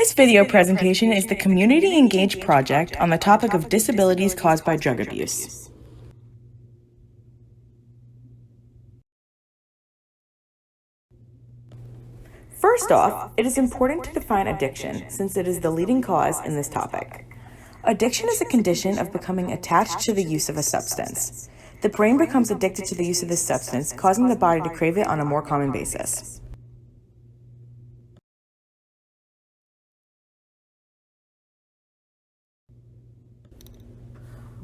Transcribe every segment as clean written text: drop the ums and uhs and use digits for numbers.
This video presentation is the Community Engaged project on the topic of disabilities caused by drug abuse. First off, it is important to define addiction since it is the leading cause in this topic. Addiction is a condition of becoming attached to the use of a substance. The brain becomes addicted to the use of this substance, causing the body to crave it on a more common basis.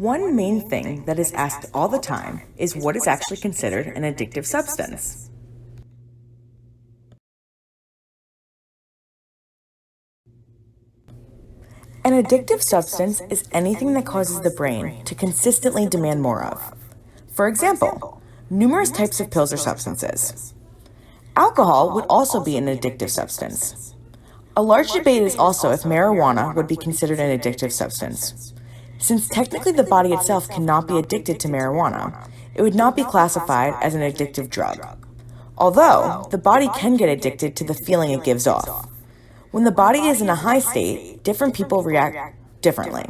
One main thing that is asked all the time is what is actually considered an addictive substance. An addictive substance is anything that causes the brain to consistently demand more of. For example, numerous types of pills or substances. Alcohol would also be an addictive substance. A large debate is also if marijuana would be considered an addictive substance. Since technically the body itself cannot be addicted to marijuana, it would not be classified as an addictive drug. Although, the body can get addicted to the feeling it gives off. When the body is in a high state, different people react differently.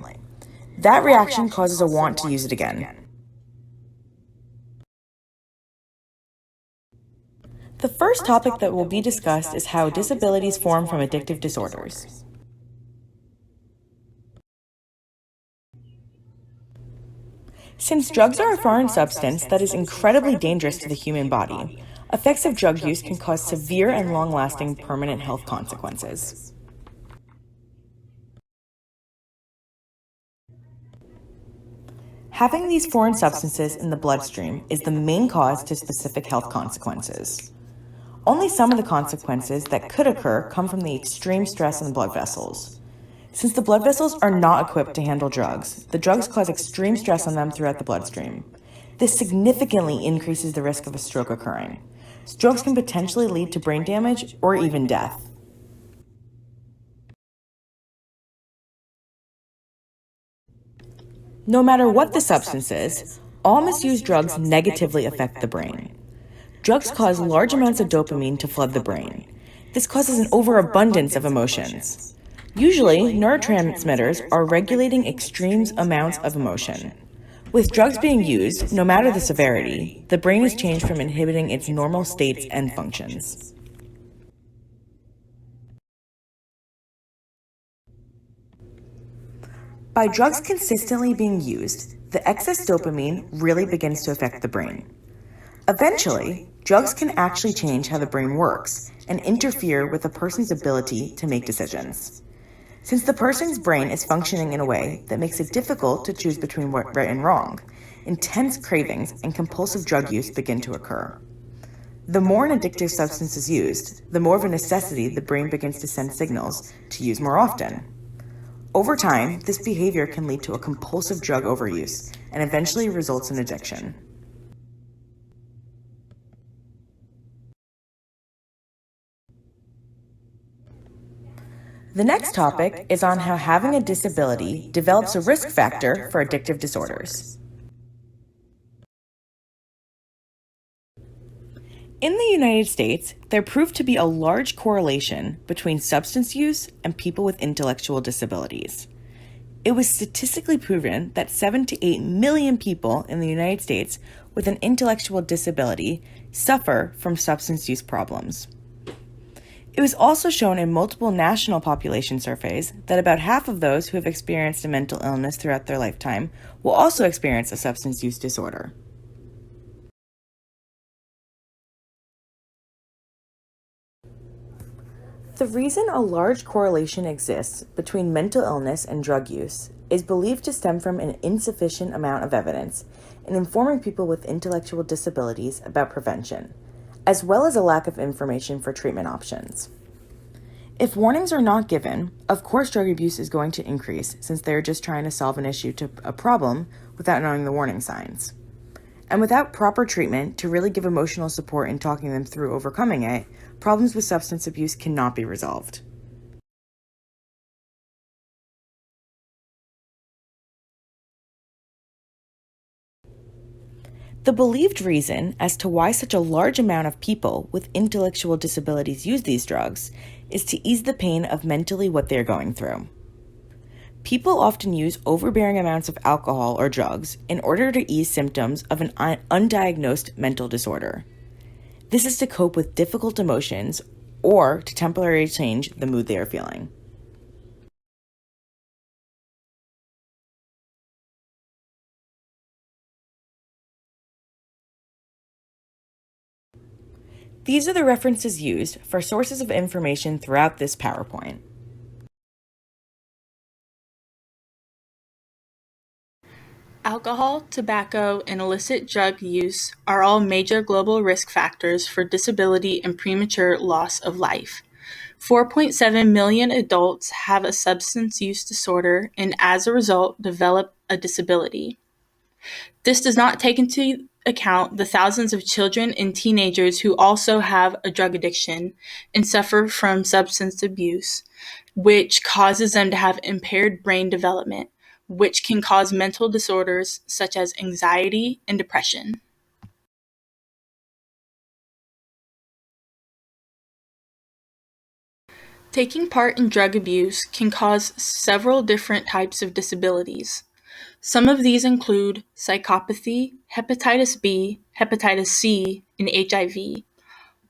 That reaction causes a want to use it again. The first topic that will be discussed is how disabilities form from addictive disorders. Since drugs are a foreign substance that is incredibly dangerous to the human body, effects of drug use can cause severe and long-lasting permanent health consequences. Having these foreign substances in the bloodstream is the main cause to specific health consequences. Only some of the consequences that could occur come from the extreme stress in the blood vessels. Since the blood vessels are not equipped to handle drugs, the drugs cause extreme stress on them throughout the bloodstream. This significantly increases the risk of a stroke occurring. Strokes can potentially lead to brain damage or even death. No matter what the substance is, all misused drugs negatively affect the brain. Drugs cause large amounts of dopamine to flood the brain. This causes an overabundance of emotions. Usually, neurotransmitters are regulating extreme amounts of emotion. With drugs being used, no matter the severity, the brain is changed from inhibiting its normal states and functions. By drugs consistently being used, the excess dopamine really begins to affect the brain. Eventually, drugs can actually change how the brain works and interfere with a person's ability to make decisions. Since the person's brain is functioning in a way that makes it difficult to choose between right and wrong, intense cravings and compulsive drug use begin to occur. The more an addictive substance is used, the more of a necessity the brain begins to send signals to use more often. Over time, this behavior can lead to a compulsive drug overuse and eventually results in addiction. The next topic is on how having a disability develops a risk factor for addictive disorders. In the United States, there proved to be a large correlation between substance use and people with intellectual disabilities. It was statistically proven that 7 to 8 million people in the United States with an intellectual disability suffer from substance use problems. It was also shown in multiple national population surveys that about half of those who have experienced a mental illness throughout their lifetime will also experience a substance use disorder. The reason a large correlation exists between mental illness and drug use is believed to stem from an insufficient amount of evidence in informing people with intellectual disabilities about prevention, as well as a lack of information for treatment options. If warnings are not given, of course drug abuse is going to increase since they're just trying to solve an issue to a problem without knowing the warning signs. And without proper treatment to really give emotional support in talking them through overcoming it, problems with substance abuse cannot be resolved. The believed reason as to why such a large amount of people with intellectual disabilities use these drugs is to ease the pain of mentally what they're going through. People often use overbearing amounts of alcohol or drugs in order to ease symptoms of an undiagnosed mental disorder. This is to cope with difficult emotions or to temporarily change the mood they are feeling. These are the references used for sources of information throughout this PowerPoint. Alcohol, tobacco, and illicit drug use are all major global risk factors for disability and premature loss of life. 4.7 million adults have a substance use disorder and as a result develop a disability. This does not take into account the thousands of children and teenagers who also have a drug addiction and suffer from substance abuse, which causes them to have impaired brain development, which can cause mental disorders such as anxiety and depression. Taking part in drug abuse can cause several different types of disabilities. Some of these include psychopathy, hepatitis B, hepatitis C, and HIV,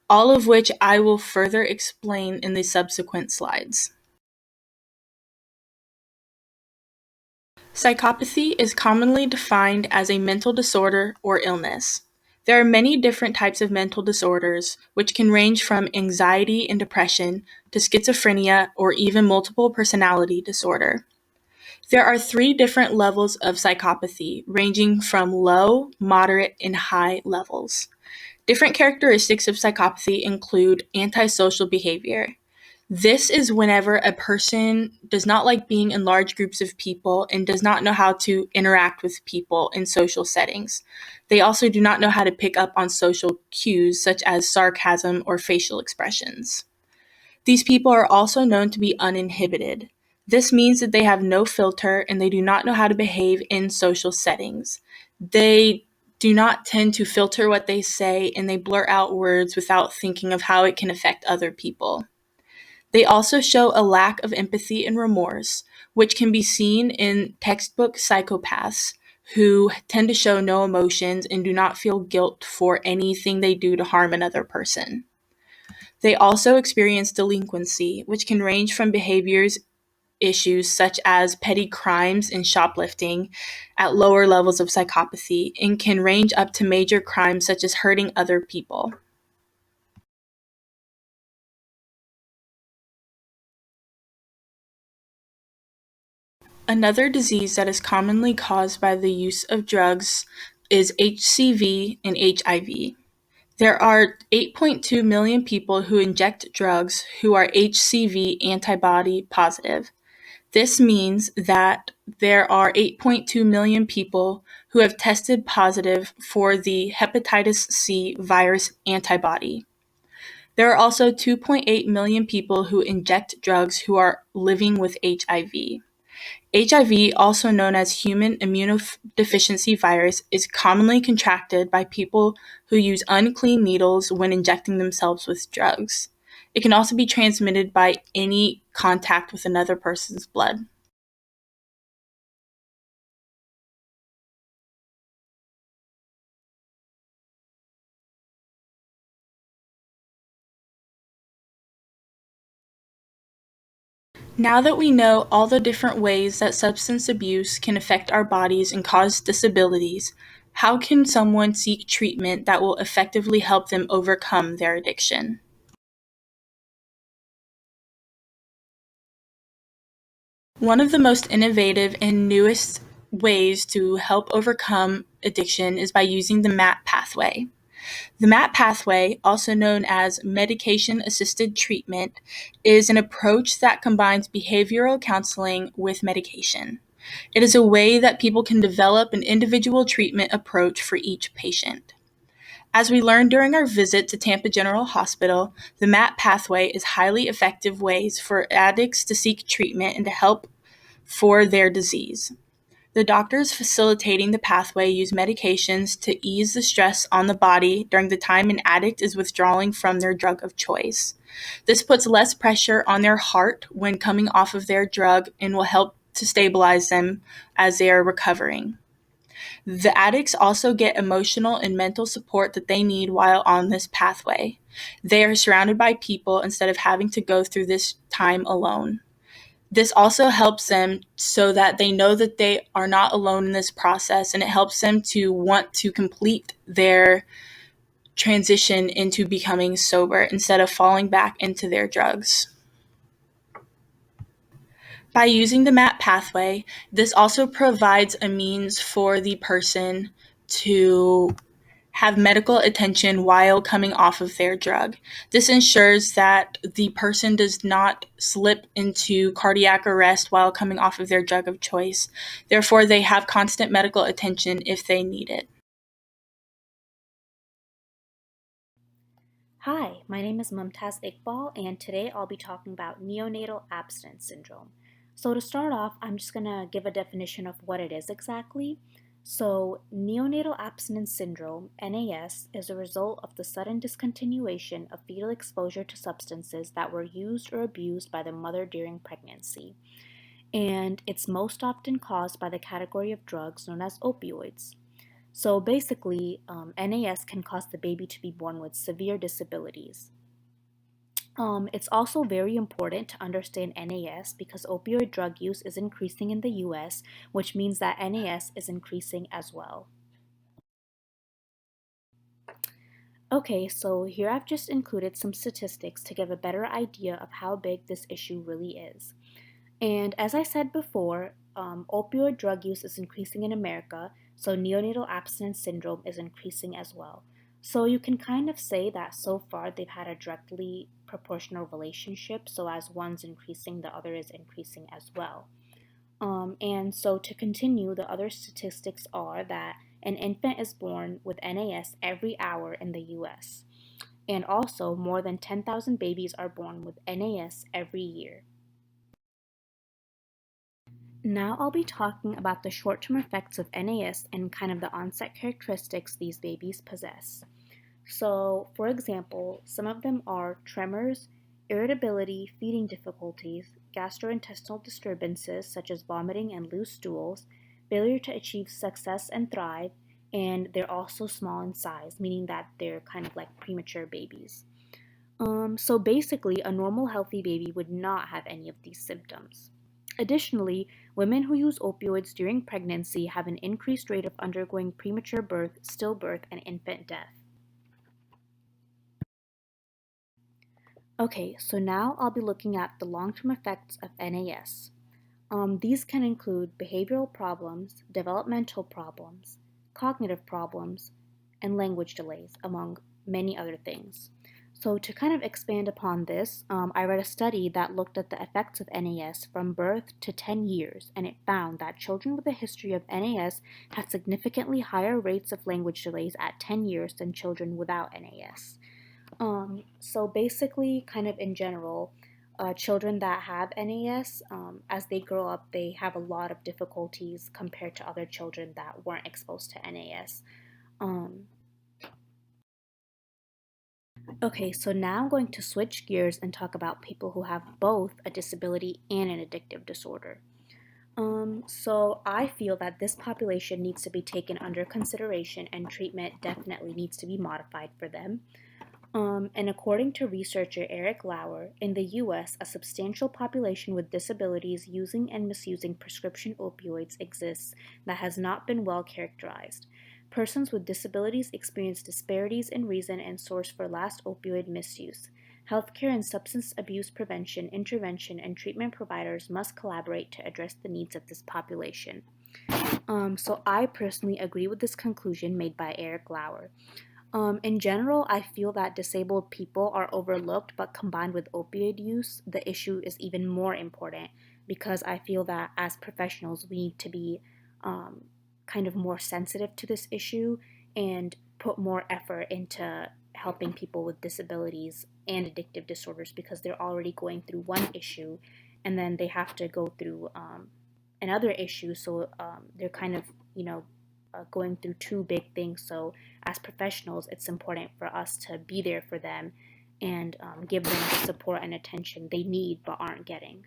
all of which I will further explain in the subsequent slides. Psychopathy is commonly defined as a mental disorder or illness. There are many different types of mental disorders, which can range from anxiety and depression to schizophrenia or even multiple personality disorder. There are 3 different levels of psychopathy, ranging from low, moderate, and high levels. Different characteristics of psychopathy include antisocial behavior. This is whenever a person does not like being in large groups of people and does not know how to interact with people in social settings. They also do not know how to pick up on social cues such as sarcasm or facial expressions. These people are also known to be uninhibited. This means that they have no filter and they do not know how to behave in social settings. They do not tend to filter what they say and they blurt out words without thinking of how it can affect other people. They also show a lack of empathy and remorse, which can be seen in textbook psychopaths who tend to show no emotions and do not feel guilt for anything they do to harm another person. They also experience delinquency, which can range from behaviors issues such as petty crimes and shoplifting at lower levels of psychopathy and can range up to major crimes such as hurting other people. Another disease that is commonly caused by the use of drugs is HCV and HIV. There are 8.2 million people who inject drugs who are HCV antibody positive. This means that there are 8.2 million people who have tested positive for the hepatitis C virus antibody. There are also 2.8 million people who inject drugs who are living with HIV. HIV, also known as human immunodeficiency virus, is commonly contracted by people who use unclean needles when injecting themselves with drugs. It can also be transmitted by any contact with another person's blood. Now that we know all the different ways that substance abuse can affect our bodies and cause disabilities, how can someone seek treatment that will effectively help them overcome their addiction? One of the most innovative and newest ways to help overcome addiction is by using the MAP pathway. The MAP pathway, also known as medication-assisted treatment, is an approach that combines behavioral counseling with medication. It is a way that people can develop an individual treatment approach for each patient. As we learned during our visit to Tampa General Hospital, the MAP pathway is highly effective ways for addicts to seek treatment and to help for their disease. The doctors facilitating the pathway use medications to ease the stress on the body during the time an addict is withdrawing from their drug of choice. This puts less pressure on their heart when coming off of their drug and will help to stabilize them as they are recovering. The addicts also get emotional and mental support that they need while on this pathway. They are surrounded by people instead of having to go through this time alone. This also helps them so that they know that they are not alone in this process, and it helps them to want to complete their transition into becoming sober instead of falling back into their drugs. By using the MAP pathway, this also provides a means for the person to have medical attention while coming off of their drug. This ensures that the person does not slip into cardiac arrest while coming off of their drug of choice. Therefore, they have constant medical attention if they need it. Hi, my name is Mumtaz Iqbal, and today I'll be talking about neonatal abstinence syndrome. So, to start off, I'm just going to give a definition of what it is exactly. So, neonatal abstinence syndrome, NAS, is a result of the sudden discontinuation of fetal exposure to substances that were used or abused by the mother during pregnancy. And it's most often caused by the category of drugs known as opioids. So basically, NAS can cause the baby to be born with severe disabilities. It's also very important to understand NAS because opioid drug use is increasing in the US, which means that NAS is increasing as well. Okay, so here I've just included some statistics to give a better idea of how big this issue really is. And as I said before, opioid drug use is increasing in America, so neonatal abstinence syndrome is increasing as well. So you can kind of say that so far they've had a directly proportional relationship, so as one's increasing, the other is increasing as well. And so to continue, the other statistics are that an infant is born with NAS every hour in the US. And also, more than 10,000 babies are born with NAS every year. Now I'll be talking about the short-term effects of NAS and kind of the onset characteristics these babies possess. So, for example, some of them are tremors, irritability, feeding difficulties, gastrointestinal disturbances such as vomiting and loose stools, failure to achieve success and thrive, and they're also small in size, meaning that they're kind of like premature babies. So basically, a normal healthy baby would not have any of these symptoms. Additionally, women who use opioids during pregnancy have an increased rate of undergoing premature birth, stillbirth, and infant death. Okay, so now I'll be looking at the long-term effects of NAS. These can include behavioral problems, developmental problems, cognitive problems, and language delays, among many other things. So, to kind of expand upon this, I read a study that looked at the effects of NAS from birth to 10 years, and it found that children with a history of NAS had significantly higher rates of language delays at 10 years than children without NAS. So basically, kind of in general, children that have NAS, as they grow up, they have a lot of difficulties compared to other children that weren't exposed to NAS. Um, okay, so now I'm going to switch gears and talk about people who have both a disability and an addictive disorder. So I feel that this population needs to be taken under consideration and treatment definitely needs to be modified for them. And according to researcher Eric Lauer, in the US, a substantial population with disabilities using and misusing prescription opioids exists that has not been well characterized. Persons with disabilities experience disparities in reason and source for last opioid misuse. Healthcare and substance abuse prevention, intervention, and treatment providers must collaborate to address the needs of this population. So I personally agree with this conclusion made by Eric Lauer. In general, I feel that disabled people are overlooked, but combined with opioid use, the issue is even more important because I feel that as professionals, we need to be kind of more sensitive to this issue and put more effort into helping people with disabilities and addictive disorders because they're already going through one issue and then they have to go through another issue. So they're kind of, going through two big things. So as professionals, it's important for us to be there for them and give them the support and attention they need but aren't getting.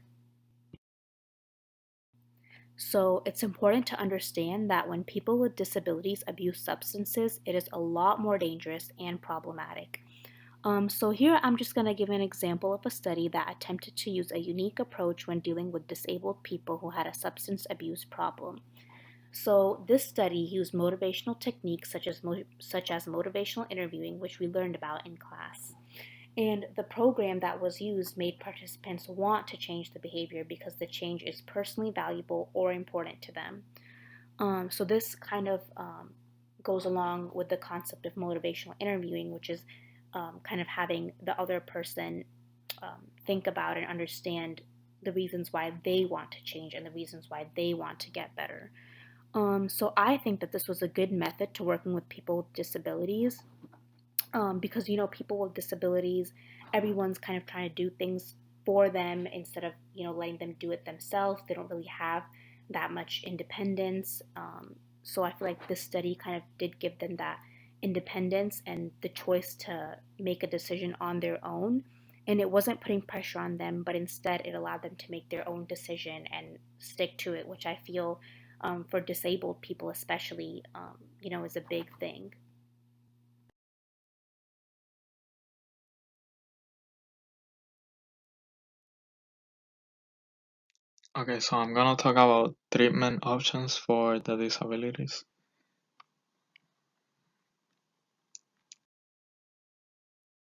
So it's important to understand that when people with disabilities abuse substances, it is a lot more dangerous and problematic. So here I'm just going to give an example of a study that attempted to use a unique approach when dealing with disabled people who had a substance abuse problem. So this study used motivational techniques such as motivational interviewing, which we learned about in class. And the program that was used made participants want to change the behavior because the change is personally valuable or important to them. So this kind of goes along with the concept of motivational interviewing, which is kind of having the other person think about and understand the reasons why they want to change and the reasons why they want to get better. So I think that this was a good method to working with people with disabilities, because people with disabilities, everyone's kind of trying to do things for them instead of letting them do it themselves. They don't really have that much independence. So I feel like this study kind of did give them that independence and the choice to make a decision on their own. And it wasn't putting pressure on them, but instead it allowed them to make their own decision and stick to it, which I feel, for disabled people especially, is a big thing. Okay, so I'm gonna talk about treatment options for the disabilities.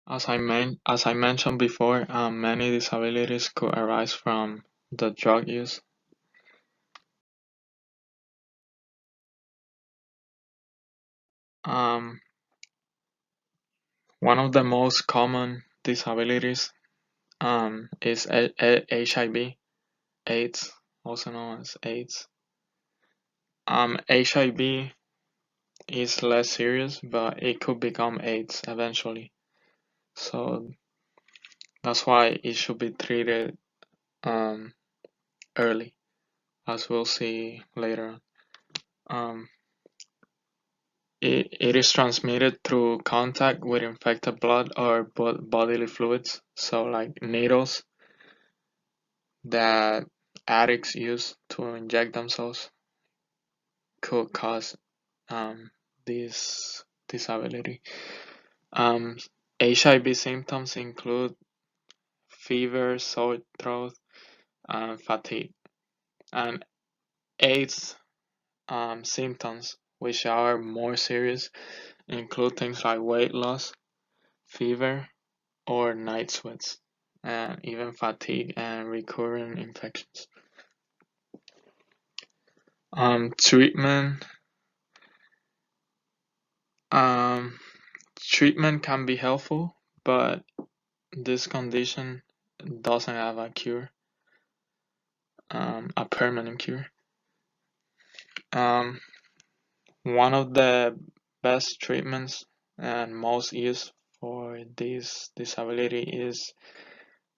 As I mentioned before, many disabilities could arise from the drug use. Um, One of the most common disabilities is HIV, AIDS, also known as AIDS. HIV is less serious, but it could become AIDS eventually. So that's why it should be treated um, early, as we'll see later on. It is transmitted through contact with infected blood or bodily fluids, so like needles that addicts use to inject themselves could cause this disability. Um, HIV symptoms include fever, sore throat, and fatigue. And AIDS symptoms, which are more serious, include things like weight loss, fever, or night sweats, and even fatigue and recurrent infections. Treatment um, treatment can be helpful, but this condition doesn't have a cure, a permanent cure. Um, One of the best treatments and most used for this disability is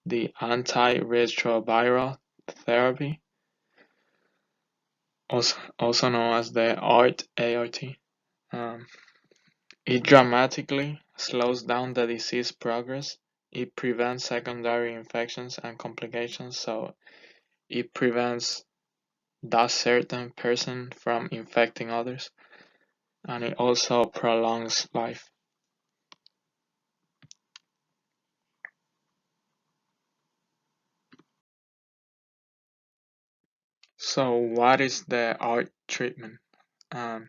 the antiretroviral therapy, also known as the ART. Um, it dramatically slows down the disease progress. It prevents secondary infections and complications, so it prevents that certain person from infecting others, and it also prolongs life. So, what is the ART treatment? Um,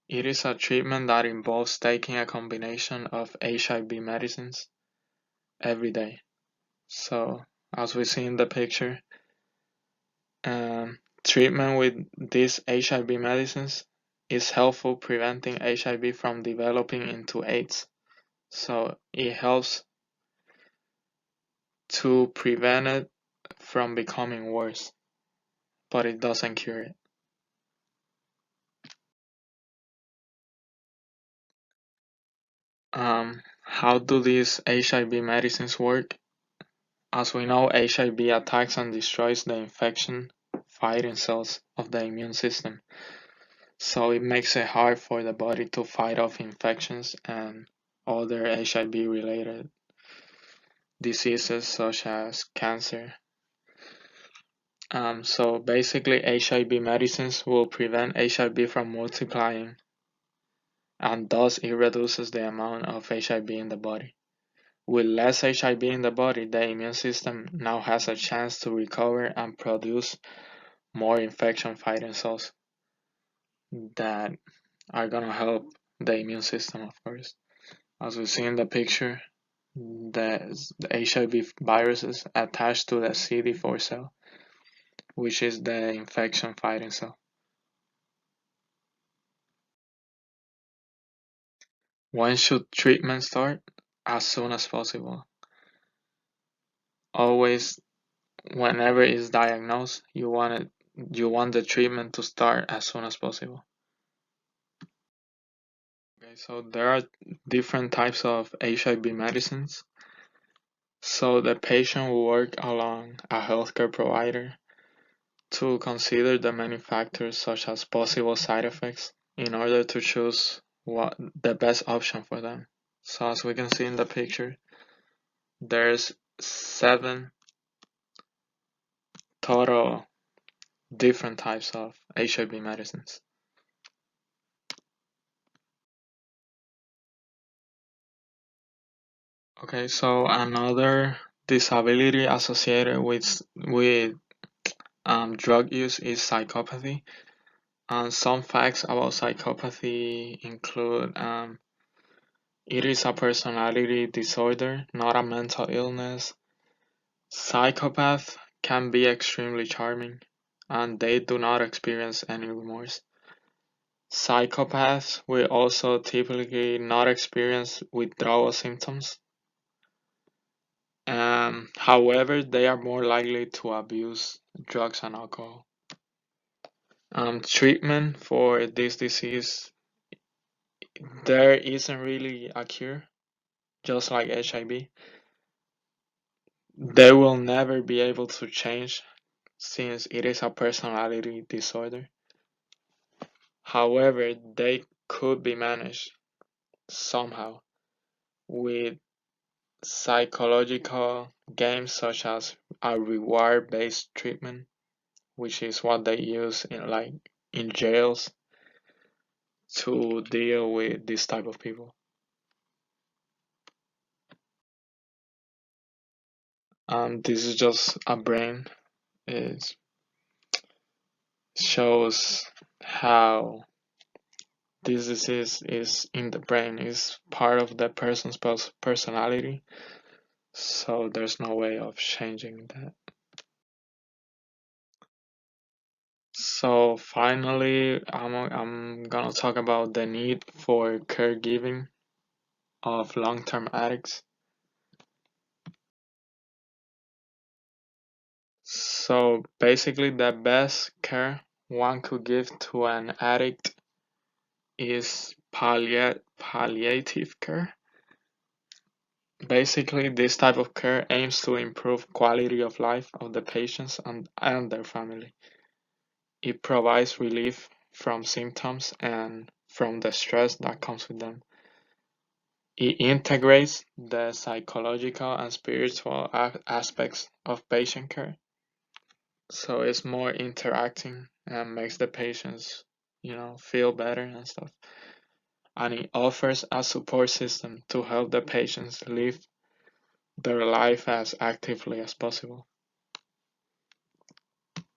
it is a treatment that involves taking a combination of HIV medicines every day. So, as we see in the picture, treatment with these HIV medicines is helpful preventing HIV from developing into AIDS. So, it helps to prevent it from becoming worse, but it doesn't cure it. How do these HIV medicines work? As we know, HIV attacks and destroys the infection fighting cells of the immune system. So it makes it hard for the body to fight off infections and other HIV related diseases such as cancer. So basically, HIV medicines will prevent HIV from multiplying, and thus it reduces the amount of HIV in the body. With less HIV in the body, the immune system now has a chance to recover and produce more infection fighting cells that are gonna help the immune system, of course. As we see in the picture, the HIV viruses attached to the CD4 cell, which is the infection fighting cell. When should treatment start? As soon as possible. Always, whenever it's diagnosed, you want the treatment to start as soon as possible. Okay, so there are different types of HIV medicines. So the patient will work along a healthcare provider to consider the many factors such as possible side effects in order to choose what the best option for them. So as we can see in the picture, there's 7 total different types of HIV medicines. Okay, so another disability associated with drug use is psychopathy. And some facts about psychopathy include it is a personality disorder, not a mental illness. Psychopaths can be extremely charming, and they do not experience any remorse. Psychopaths will also typically not experience withdrawal symptoms. However, they are more likely to abuse drugs and alcohol. Treatment for this disease, there isn't really a cure, just like HIV. They will never be able to change since it is a personality disorder. However, they could be managed somehow with psychological games such as a reward-based treatment, which is what they use in jails to deal with this type of people. This is just a brain. It shows how this disease is in the brain, is part of the person's personality, so there's no way of changing that. So finally, I'm gonna talk about the need for caregiving of long-term addicts. So basically, the best care one could give to an addict is palliative care. Basically, this type of care aims to improve quality of life of the patients and their family. It provides relief from symptoms and from the stress that comes with them. It integrates the psychological and spiritual aspects of patient care. So it's more interacting and makes the patients, feel better and stuff. And it offers a support system to help the patients live their life as actively as possible.